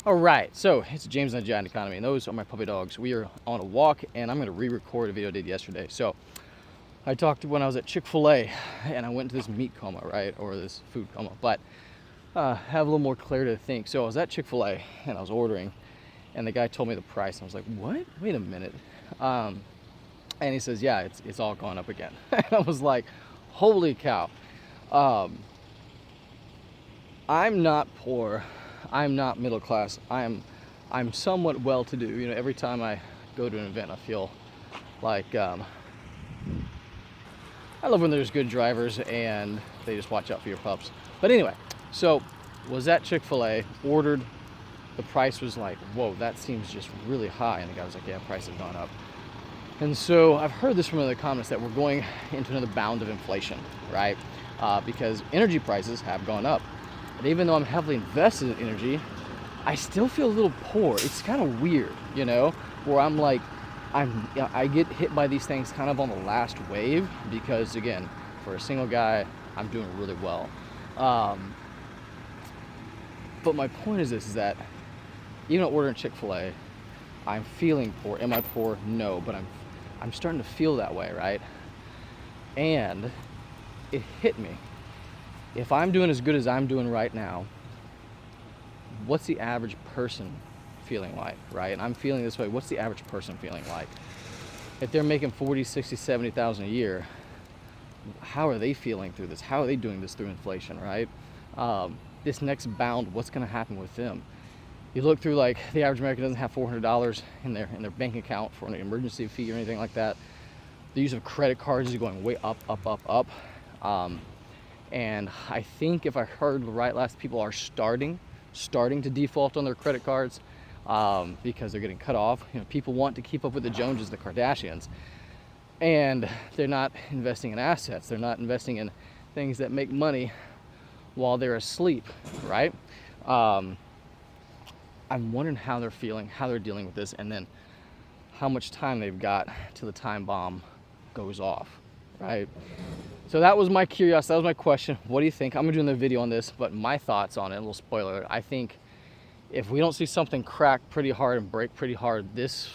All right, so it's James and the Giant Economy, and those are my puppy dogs. We are on a walk, and I'm going to re-record a video I did yesterday. So I talked when I was at Chick-fil-A, and I went to this meat coma, right, or this food coma, but have a little more clarity to think. So I was at Chick-fil-A, and I was ordering, and the guy told me the price, and I was like, what? Wait a minute. And he says, yeah, it's all gone up again. And I was like, holy cow. I'm not poor. I'm not middle class. I'm somewhat well-to-do. You know, every time I go to an event, I feel like I love when there's good drivers and they just watch out for your pups. But anyway, so was at Chick-fil-A, ordered. The price was like, whoa, that seems just really high. And the guy was like, yeah, price has gone up. And so I've heard this from other comments that we're going into another bound of inflation, right? Because energy prices have gone up. And even though I'm heavily invested in energy, I still feel a little poor. It's kind of weird, you know, where I'm like, I get hit by these things kind of on the last wave because, again, for a single guy, I'm doing really well. But my point is this, is that even ordering Chick-fil-A, I'm feeling poor. Am I poor? No, but I'm starting to feel that way, right? And it hit me. If I'm doing as good as I'm doing right now, what's the average person feeling like, right? And I'm feeling this way. What's the average person feeling like? If they're making 40, 60, 70,000 a year, how are they feeling through this? How are they doing this through inflation, right? This next bound, what's going to happen with them? You look through, like, the average American doesn't have $400 in their bank account for an emergency fee or anything like that. The use of credit cards is going way up, up, up, up. And I think if I heard right last, people are starting to default on their credit cards because they're getting cut off. You know, people want to keep up with the Joneses, the Kardashians, and they're not investing in assets. They're not investing in things that make money while they're asleep, right? I'm wondering how they're feeling, how they're dealing with this, and then how much time they've got till the time bomb goes off, right? So that was my curiosity, that was my question. What do you think? I'm gonna do another video on this, but my thoughts on it, a little spoiler, I think if we don't see something crack pretty hard and break pretty hard this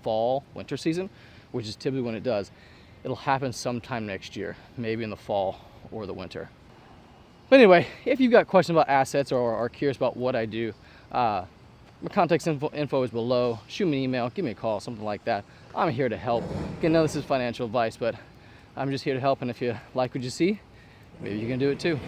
fall, winter season, which is typically when it does, it'll happen sometime next year, maybe in the fall or the winter. But anyway, if you've got questions about assets or are curious about what I do, my contact info is below. Shoot me an email, give me a call, something like that. I'm here to help. Again, no, this is financial advice, but I'm just here to help, and if you like what you see, maybe you can do it too.